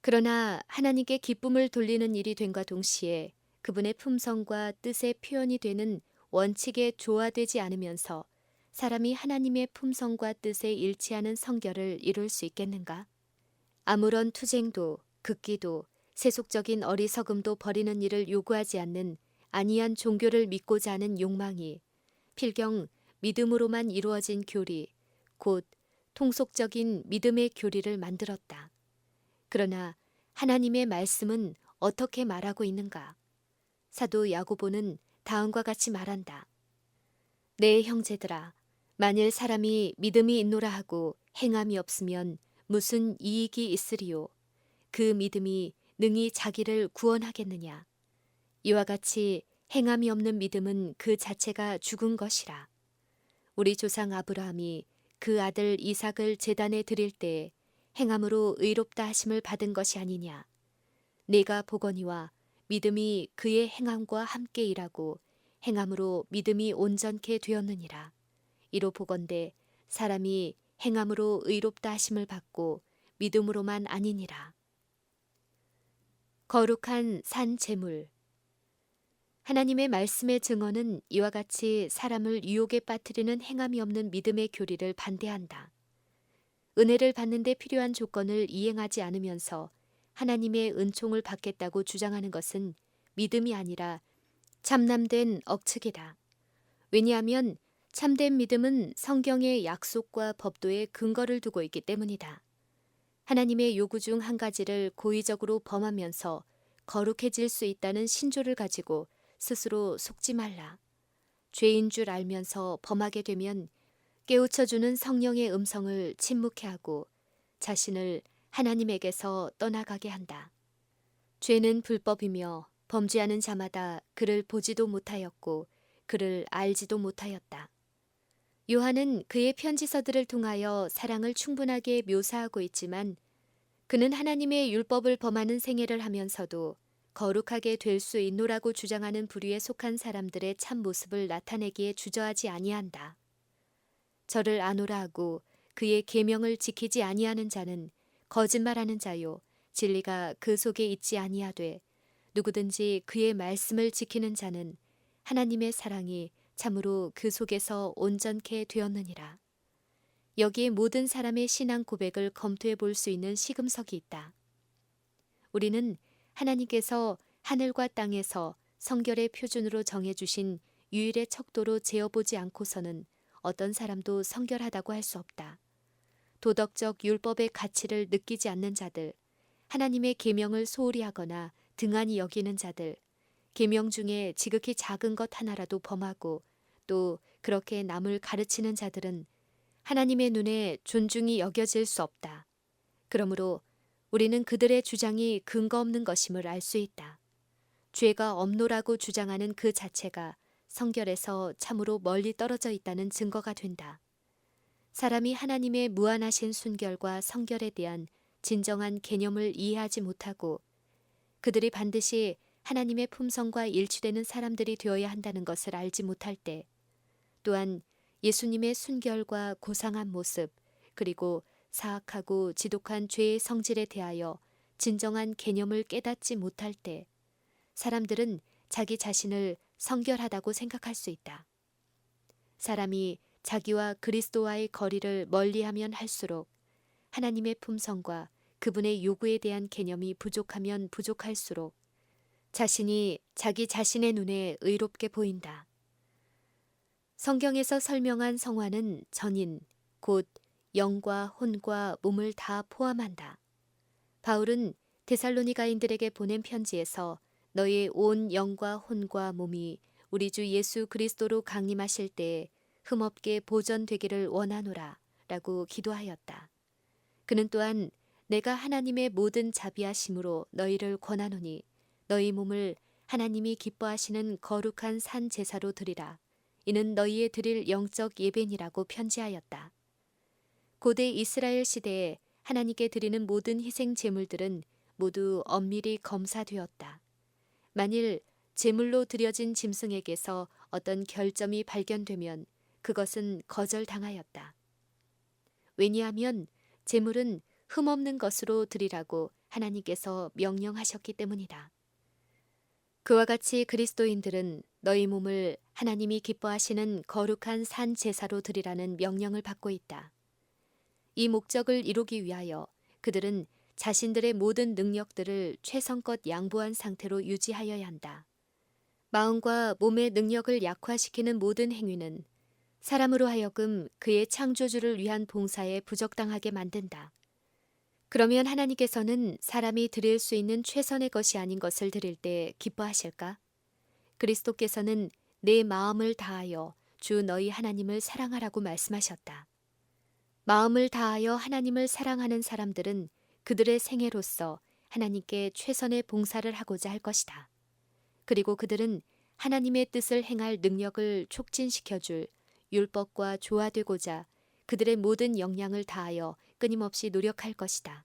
그러나 하나님께 기쁨을 돌리는 일이 됨과 동시에 그분의 품성과 뜻의 표현이 되는 원칙에 조화되지 않으면서 사람이 하나님의 품성과 뜻에 일치하는 성결을 이룰 수 있겠는가? 아무런 투쟁도 극기도 세속적인 어리석음도 버리는 일을 요구하지 않는 안이한 종교를 믿고자 하는 욕망이 필경 믿음으로만 이루어진 교리, 곧 통속적인 믿음의 교리를 만들었다. 그러나 하나님의 말씀은 어떻게 말하고 있는가? 사도 야고보는 다음과 같이 말한다. 내 형제들아, 만일 사람이 믿음이 있노라 하고 행함이 없으면 무슨 이익이 있으리요? 그 믿음이 능히 자기를 구원하겠느냐? 이와 같이 행함이 없는 믿음은 그 자체가 죽은 것이라. 우리 조상 아브라함이 그 아들 이삭을 제단에 드릴 때에 행함으로 의롭다 하심을 받은 것이 아니냐. 내가 보거니와 믿음이 그의 행함과 함께 일하고 행함으로 믿음이 온전케 되었느니라. 이로 보건대 사람이 행함으로 의롭다 하심을 받고 믿음으로만 아니니라. 거룩한 산 제물. 하나님의 말씀의 증언은 이와 같이 사람을 유혹에 빠뜨리는 행함이 없는 믿음의 교리를 반대한다. 은혜를 받는 데 필요한 조건을 이행하지 않으면서 하나님의 은총을 받겠다고 주장하는 것은 믿음이 아니라 참남된 억측이다. 왜냐하면 참된 믿음은 성경의 약속과 법도에 근거를 두고 있기 때문이다. 하나님의 요구 중 한 가지를 고의적으로 범하면서 거룩해질 수 있다는 신조를 가지고 스스로 속지 말라. 죄인 줄 알면서 범하게 되면 깨우쳐주는 성령의 음성을 침묵해 하고 자신을 하나님에게서 떠나가게 한다. 죄는 불법이며 범죄하는 자마다 그를 보지도 못하였고 그를 알지도 못하였다. 요한은 그의 편지서들을 통하여 사랑을 충분하게 묘사하고 있지만 그는 하나님의 율법을 범하는 생애를 하면서도 거룩하게 될 수 있노라고 주장하는 부류에 속한 사람들의 참 모습을 나타내기에 주저하지 아니한다. 저를 아노라 하고 그의 계명을 지키지 아니하는 자는 거짓말하는 자요 진리가 그 속에 있지 아니하되 누구든지 그의 말씀을 지키는 자는 하나님의 사랑이 참으로 그 속에서 온전케 되었느니라. 여기에 모든 사람의 신앙 고백을 검토해 볼 수 있는 시금석이 있다. 우리는 하나님께서 하늘과 땅에서 성결의 표준으로 정해주신 유일의 척도로 재어보지 않고서는 어떤 사람도 성결하다고 할 수 없다. 도덕적 율법의 가치를 느끼지 않는 자들, 하나님의 계명을 소홀히 하거나 등한히 여기는 자들, 계명 중에 지극히 작은 것 하나라도 범하고 또 그렇게 남을 가르치는 자들은 하나님의 눈에 존중이 여겨질 수 없다. 그러므로 우리는 그들의 주장이 근거 없는 것임을 알 수 있다. 죄가 없노라고 주장하는 그 자체가 성결에서 참으로 멀리 떨어져 있다는 증거가 된다. 사람이 하나님의 무한하신 순결과 성결에 대한 진정한 개념을 이해하지 못하고 그들이 반드시 하나님의 품성과 일치되는 사람들이 되어야 한다는 것을 알지 못할 때, 또한 예수님의 순결과 고상한 모습, 그리고 사악하고 지독한 죄의 성질에 대하여 진정한 개념을 깨닫지 못할 때, 사람들은 자기 자신을 성결하다고 생각할 수 있다. 사람이 자기와 그리스도와의 거리를 멀리하면 할수록 하나님의 품성과 그분의 요구에 대한 개념이 부족하면 부족할수록 자신이 자기 자신의 눈에 의롭게 보인다. 성경에서 설명한 성화는 전인, 곧 영과 혼과 몸을 다 포함한다. 바울은 데살로니가인들에게 보낸 편지에서 너희의 온 영과 혼과 몸이 우리 주 예수 그리스도로 강림하실 때에 흠없게 보존되기를 원하노라 라고 기도하였다. 그는 또한 내가 하나님의 모든 자비하심으로 너희를 권하노니 너희 몸을 하나님이 기뻐하시는 거룩한 산 제사로 드리라. 이는 너희의 드릴 영적 예배니라고 편지하였다. 고대 이스라엘 시대에 하나님께 드리는 모든 희생 제물들은 모두 엄밀히 검사되었다. 만일 제물로 드려진 짐승에게서 어떤 결점이 발견되면 그것은 거절당하였다. 왜냐하면 제물은 흠없는 것으로 드리라고 하나님께서 명령하셨기 때문이다. 그와 같이 그리스도인들은 너희 몸을 하나님이 기뻐하시는 거룩한 산 제사로 드리라는 명령을 받고 있다. 이 목적을 이루기 위하여 그들은 자신들의 모든 능력들을 최선껏 양보한 상태로 유지하여야 한다. 마음과 몸의 능력을 약화시키는 모든 행위는 사람으로 하여금 그의 창조주를 위한 봉사에 부적당하게 만든다. 그러면 하나님께서는 사람이 드릴 수 있는 최선의 것이 아닌 것을 드릴 때 기뻐하실까? 그리스도께서는 내 마음을 다하여 주 너희 하나님을 사랑하라고 말씀하셨다. 마음을 다하여 하나님을 사랑하는 사람들은 그들의 생애로서 하나님께 최선의 봉사를 하고자 할 것이다. 그리고 그들은 하나님의 뜻을 행할 능력을 촉진시켜줄 율법과 조화되고자 그들의 모든 역량을 다하여 끊임없이 노력할 것이다.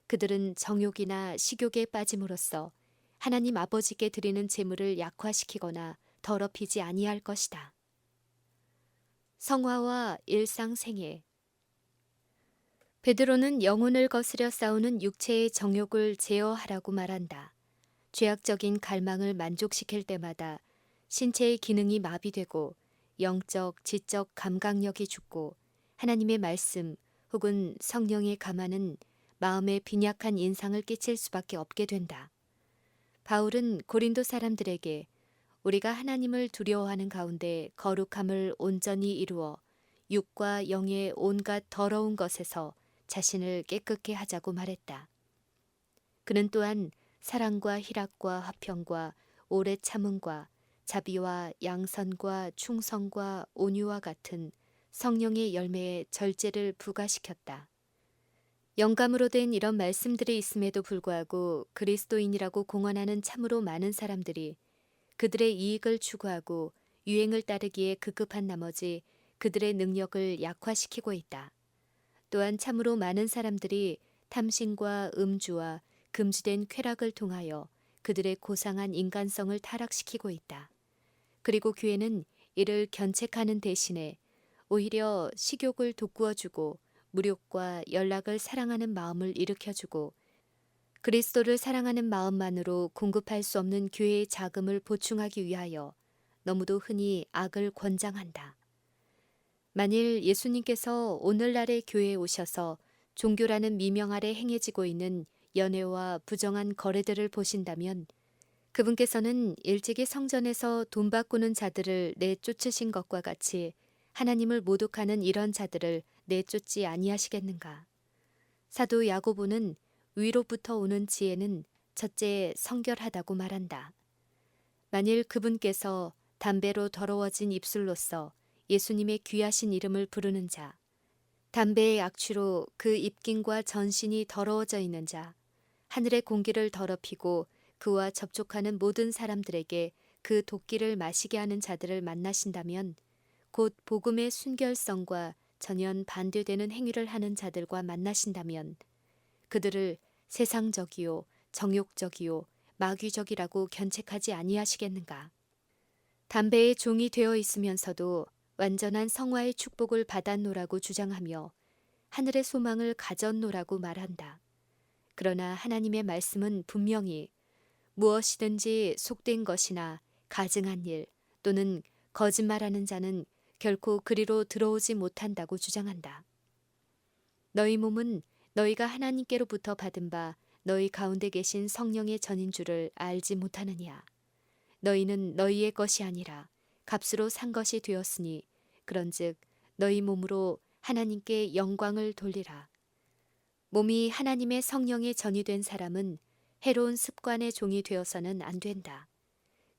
그들은 정욕이나 식욕에 빠짐으로써 하나님 아버지께 드리는 제물을 약화시키거나 더럽히지 아니할 것이다. 성화와 일상생애. 베드로는 영혼을 거스려 싸우는 육체의 정욕을 제어하라고 말한다. 죄악적인 갈망을 만족시킬 때마다 신체의 기능이 마비되고 영적, 지적 감각력이 죽고 하나님의 말씀 혹은 성령의 감화는 마음에 빈약한 인상을 끼칠 수밖에 없게 된다. 바울은 고린도 사람들에게 우리가 하나님을 두려워하는 가운데 거룩함을 온전히 이루어 육과 영의 온갖 더러운 것에서 자신을 깨끗게 하자고 말했다. 그는 또한 사랑과 희락과 화평과 오래 참음과 자비와 양선과 충성과 온유와 같은 성령의 열매의 절제를 부과시켰다. 영감으로 된 이런 말씀들이 있음에도 불구하고 그리스도인이라고 공언하는 참으로 많은 사람들이 그들의 이익을 추구하고 유행을 따르기에 급급한 나머지 그들의 능력을 약화시키고 있다. 또한 참으로 많은 사람들이 탐심과 음주와 금지된 쾌락을 통하여 그들의 고상한 인간성을 타락시키고 있다. 그리고 교회는 이를 견책하는 대신에 오히려 식욕을 돋구어주고 무욕과 연락을 사랑하는 마음을 일으켜주고 그리스도를 사랑하는 마음만으로 공급할 수 없는 교회의 자금을 보충하기 위하여 너무도 흔히 악을 권장한다. 만일 예수님께서 오늘날의 교회에 오셔서 종교라는 미명 아래 행해지고 있는 연애와 부정한 거래들을 보신다면 그분께서는 일찍이 성전에서 돈 바꾸는 자들을 내쫓으신 것과 같이 하나님을 모독하는 이런 자들을 내쫓지 아니하시겠는가. 사도 야고보는 위로부터 오는 지혜는 첫째 성결하다고 말한다. 만일 그분께서 담배로 더러워진 입술로서 예수님의 귀하신 이름을 부르는 자, 담배의 악취로 그 입김과 전신이 더러워져 있는 자, 하늘의 공기를 더럽히고 그와 접촉하는 모든 사람들에게 그 도끼를 마시게 하는 자들을 만나신다면 곧 복음의 순결성과 전연 반대되는 행위를 하는 자들과 만나신다면 그들을 세상적이요 정욕적이요 마귀적이라고 견책하지 아니하시겠는가. 담배의 종이 되어 있으면서도 완전한 성화의 축복을 받았노라고 주장하며 하늘의 소망을 가졌노라고 말한다. 그러나 하나님의 말씀은 분명히 무엇이든지 속된 것이나 가증한 일 또는 거짓말하는 자는 결코 그리로 들어오지 못한다고 주장한다. 너희 몸은 너희가 하나님께로부터 받은 바 너희 가운데 계신 성령의 전인 줄을 알지 못하느냐. 너희는 너희의 것이 아니라 값으로 산 것이 되었으니 그런즉 너희 몸으로 하나님께 영광을 돌리라. 몸이 하나님의 성령의 전이 된 사람은 해로운 습관의 종이 되어서는 안 된다.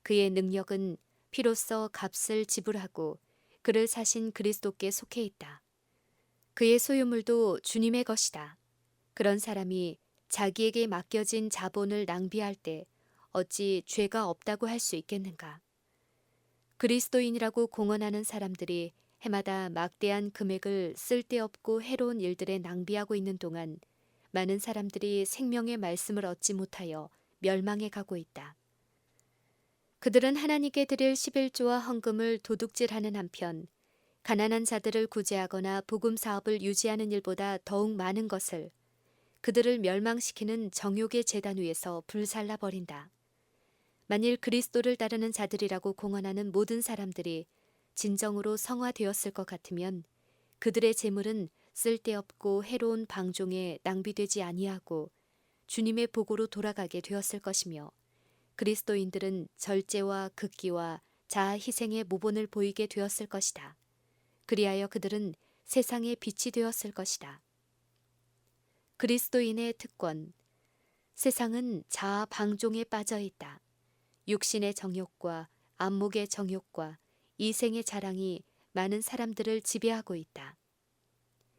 그의 능력은 피로써 값을 지불하고 그를 사신 그리스도께 속해 있다. 그의 소유물도 주님의 것이다. 그런 사람이 자기에게 맡겨진 자본을 낭비할 때 어찌 죄가 없다고 할 수 있겠는가? 그리스도인이라고 공언하는 사람들이 해마다 막대한 금액을 쓸데없고 해로운 일들에 낭비하고 있는 동안 많은 사람들이 생명의 말씀을 얻지 못하여 멸망해 가고 있다. 그들은 하나님께 드릴 11조와 헌금을 도둑질하는 한편 가난한 자들을 구제하거나 복음 사업을 유지하는 일보다 더욱 많은 것을 그들을 멸망시키는 정욕의 제단 위에서 불살라 버린다. 만일 그리스도를 따르는 자들이라고 공언하는 모든 사람들이 진정으로 성화되었을 것 같으면 그들의 재물은 쓸데없고 해로운 방종에 낭비되지 아니하고 주님의 복으로 돌아가게 되었을 것이며 그리스도인들은 절제와 극기와 자아 희생의 모본을 보이게 되었을 것이다. 그리하여 그들은 세상의 빛이 되었을 것이다. 그리스도인의 특권. 세상은 자아 방종에 빠져 있다. 육신의 정욕과 안목의 정욕과 이생의 자랑이 많은 사람들을 지배하고 있다.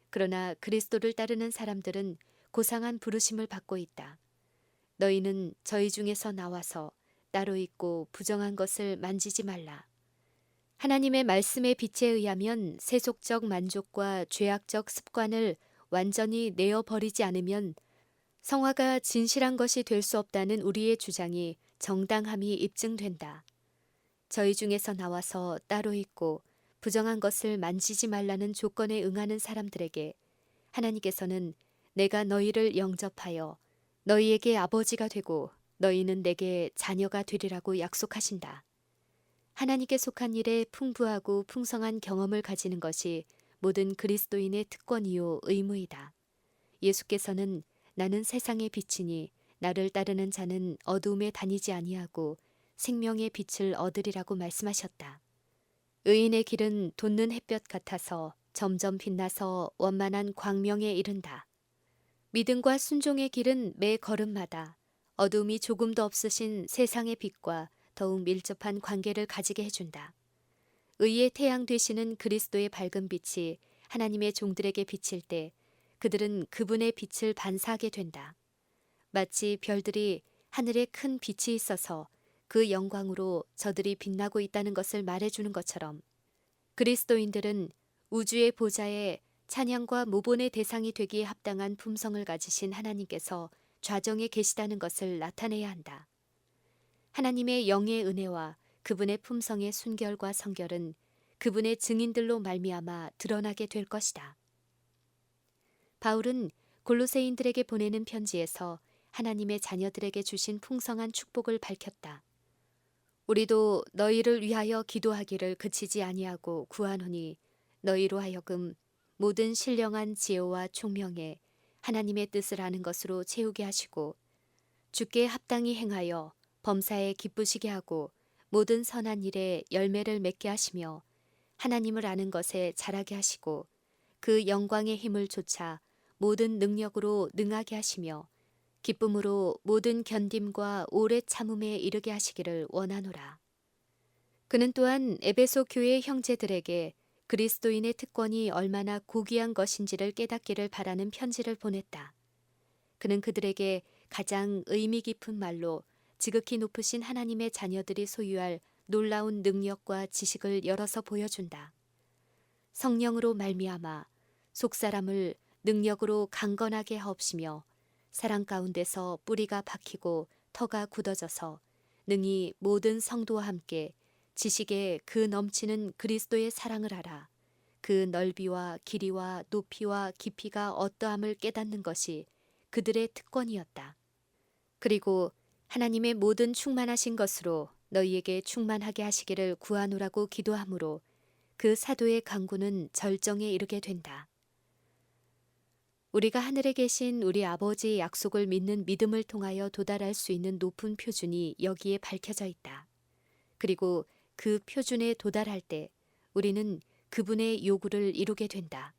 그러나 그리스도를 따르는 사람들은 고상한 부르심을 받고 있다. 너희는 저희 중에서 나와서 따로 있고 부정한 것을 만지지 말라. 하나님의 말씀의 빛에 의하면 세속적 만족과 죄악적 습관을 완전히 내어버리지 않으면 성화가 진실한 것이 될 수 없다는 우리의 주장이 정당함이 입증된다. 저희 중에서 나와서 따로 있고 부정한 것을 만지지 말라는 조건에 응하는 사람들에게 하나님께서는 내가 너희를 영접하여 너희에게 아버지가 되고 너희는 내게 자녀가 되리라고 약속하신다. 하나님께 속한 일에 풍부하고 풍성한 경험을 가지는 것이 모든 그리스도인의 특권이요 의무이다. 예수께서는 나는 세상의 빛이니 나를 따르는 자는 어두움에 다니지 아니하고 생명의 빛을 얻으리라고 말씀하셨다. 의인의 길은 돋는 햇볕 같아서 점점 빛나서 원만한 광명에 이른다. 믿음과 순종의 길은 매 걸음마다 어두움이 조금도 없으신 세상의 빛과 더욱 밀접한 관계를 가지게 해준다. 의의 태양 되시는 그리스도의 밝은 빛이 하나님의 종들에게 비칠 때 그들은 그분의 빛을 반사하게 된다. 마치 별들이 하늘에 큰 빛이 있어서 그 영광으로 저들이 빛나고 있다는 것을 말해주는 것처럼 그리스도인들은 우주의 보좌에 찬양과 모본의 대상이 되기에 합당한 품성을 가지신 하나님께서 좌정에 계시다는 것을 나타내야 한다. 하나님의 영의 은혜와 그분의 품성의 순결과 성결은 그분의 증인들로 말미암아 드러나게 될 것이다. 바울은 골로새인들에게 보내는 편지에서 하나님의 자녀들에게 주신 풍성한 축복을 밝혔다. 우리도 너희를 위하여 기도하기를 그치지 아니하고 구하노니 너희로 하여금 모든 신령한 지혜와 총명에 하나님의 뜻을 아는 것으로 채우게 하시고 주께 합당히 행하여 범사에 기쁘시게 하고 모든 선한 일에 열매를 맺게 하시며 하나님을 아는 것에 자라게 하시고 그 영광의 힘을 좇아 모든 능력으로 능하게 하시며 기쁨으로 모든 견딤과 오래 참음에 이르게 하시기를 원하노라. 그는 또한 에베소 교회 형제들에게 그리스도인의 특권이 얼마나 고귀한 것인지를 깨닫기를 바라는 편지를 보냈다. 그는 그들에게 가장 의미 깊은 말로 지극히 높으신 하나님의 자녀들이 소유할 놀라운 능력과 지식을 열어서 보여준다. 성령으로 말미암아 속사람을 능력으로 강건하게 하옵시며 사랑 가운데서 뿌리가 박히고 터가 굳어져서 능히 모든 성도와 함께 지식에 그 넘치는 그리스도의 사랑을 알아 그 넓이와 길이와 높이와 깊이가 어떠함을 깨닫는 것이 그들의 특권이었다. 그리고 하나님의 모든 충만하신 것으로 너희에게 충만하게 하시기를 구하노라고 기도하므로 그 사도의 간구는 절정에 이르게 된다. 우리가 하늘에 계신 우리 아버지의 약속을 믿는 믿음을 통하여 도달할 수 있는 높은 표준이 여기에 밝혀져 있다. 그리고 그 표준에 도달할 때 우리는 그분의 요구를 이루게 된다.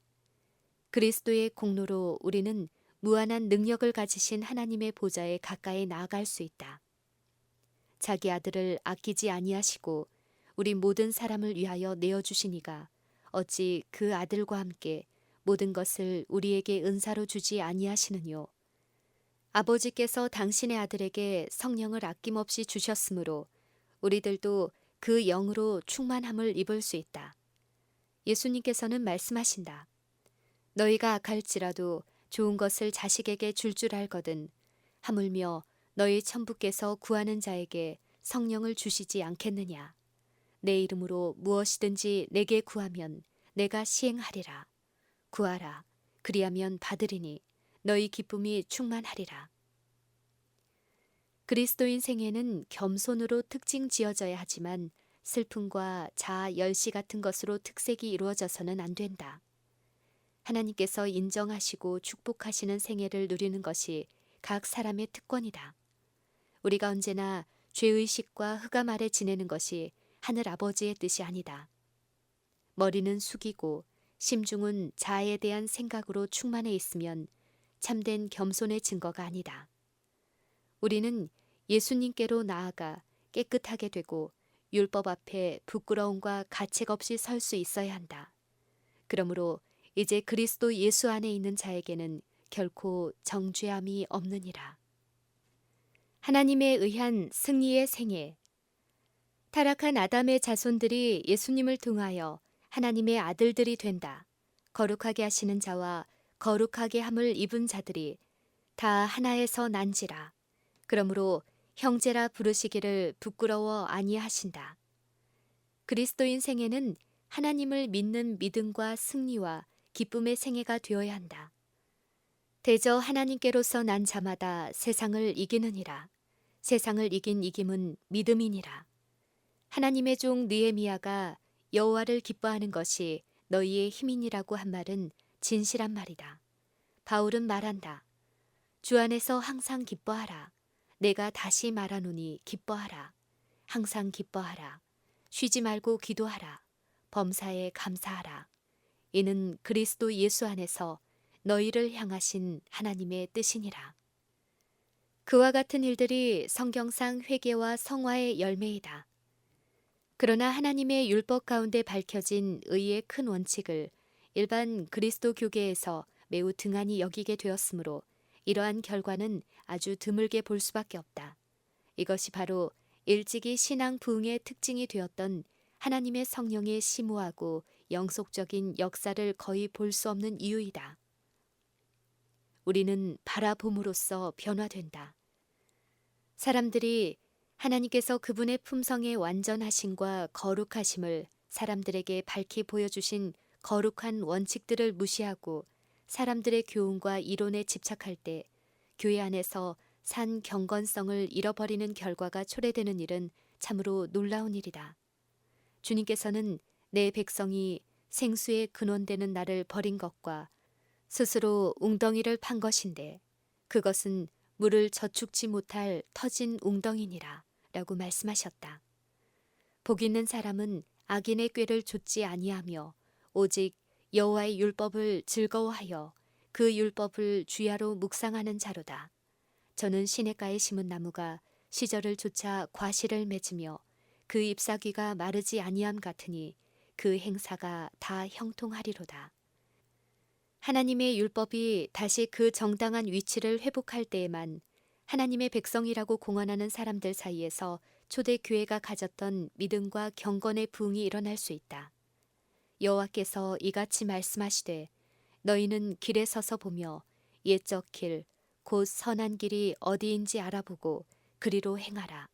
그리스도의 공로로 우리는 무한한 능력을 가지신 하나님의 보좌에 가까이 나아갈 수 있다. 자기 아들을 아끼지 아니하시고 우리 모든 사람을 위하여 내어주시니가 어찌 그 아들과 함께 모든 것을 우리에게 은사로 주지 아니하시느뇨. 아버지께서 당신의 아들에게 성령을 아낌없이 주셨으므로 우리들도 그 영으로 충만함을 입을 수 있다. 예수님께서는 말씀하신다. 너희가 악할지라도 좋은 것을 자식에게 줄 알거든 하물며 너희 천부께서 구하는 자에게 성령을 주시지 않겠느냐. 내 이름으로 무엇이든지 내게 구하면 내가 시행하리라. 구하라. 그리하면 받으리니 너희 기쁨이 충만하리라. 그리스도인 생애는 겸손으로 특징 지어져야 하지만 슬픔과 자아 열시 같은 것으로 특색이 이루어져서는 안 된다. 하나님께서 인정하시고 축복하시는 생애를 누리는 것이 각 사람의 특권이다. 우리가 언제나 죄의식과 흑암 아래 지내는 것이 하늘 아버지의 뜻이 아니다. 머리는 숙이고 심중은 자아에 대한 생각으로 충만해 있으면 참된 겸손의 증거가 아니다. 우리는 예수님께로 나아가 깨끗하게 되고 율법 앞에 부끄러움과 가책 없이 설 수 있어야 한다. 그러므로 이제 그리스도 예수 안에 있는 자에게는 결코 정죄함이 없느니라. 하나님에 의한 승리의 생애. 타락한 아담의 자손들이 예수님을 통하여 하나님의 아들들이 된다. 거룩하게 하시는 자와 거룩하게 함을 입은 자들이 다 하나에서 난지라. 그러므로 형제라 부르시기를 부끄러워 아니하신다. 그리스도인 생애는 하나님을 믿는 믿음과 승리와 기쁨의 생애가 되어야 한다. 대저 하나님께로서 난 자마다 세상을 이기느니라. 세상을 이긴 이김은 믿음이니라. 하나님의 종 느헤미야가 여호와를 기뻐하는 것이 너희의 힘이니라고 한 말은 진실한 말이다. 바울은 말한다. 주 안에서 항상 기뻐하라. 내가 다시 말하노니 기뻐하라. 항상 기뻐하라. 쉬지 말고 기도하라. 범사에 감사하라. 이는 그리스도 예수 안에서 너희를 향하신 하나님의 뜻이니라. 그와 같은 일들이 성경상 회개와 성화의 열매이다. 그러나 하나님의 율법 가운데 밝혀진 의의 큰 원칙을 일반 그리스도 교계에서 매우 등한히 여기게 되었으므로 이러한 결과는 아주 드물게 볼 수밖에 없다. 이것이 바로 일찍이 신앙 부흥의 특징이 되었던 하나님의 성령의 심오하고 영속적인 역사를 거의 볼 수 없는 이유이다. 우리는 바라봄으로써 변화된다. 사람들이 하나님께서 그분의 품성의 완전하심과 거룩하심을 사람들에게 밝히 보여주신 거룩한 원칙들을 무시하고 사람들의 교훈과 이론에 집착할 때 교회 안에서 산 경건성을 잃어버리는 결과가 초래되는 일은 참으로 놀라운 일이다. 주님께서는 내 백성이 생수의 근원되는 나를 버린 것과 스스로 웅덩이를 판 것인데 그것은 물을 저축지 못할 터진 웅덩이니라 라고 말씀하셨다. 복 있는 사람은 악인의 꾀를 좇지 아니하며 오직 여호와의 율법을 즐거워하여 그 율법을 주야로 묵상하는 자로다. 저는 시냇가에 심은 나무가 시절을 쫓아 과실을 맺으며 그 잎사귀가 마르지 아니함 같으니 그 행사가 다 형통하리로다. 하나님의 율법이 다시 그 정당한 위치를 회복할 때에만 하나님의 백성이라고 공언하는 사람들 사이에서 초대교회가 가졌던 믿음과 경건의 부흥이 일어날 수 있다. 여호와께서 이같이 말씀하시되 너희는 길에 서서 보며 옛적 길, 곧 선한 길이 어디인지 알아보고 그리로 행하라.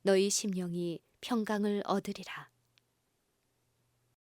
너희 심령이 평강을 얻으리라.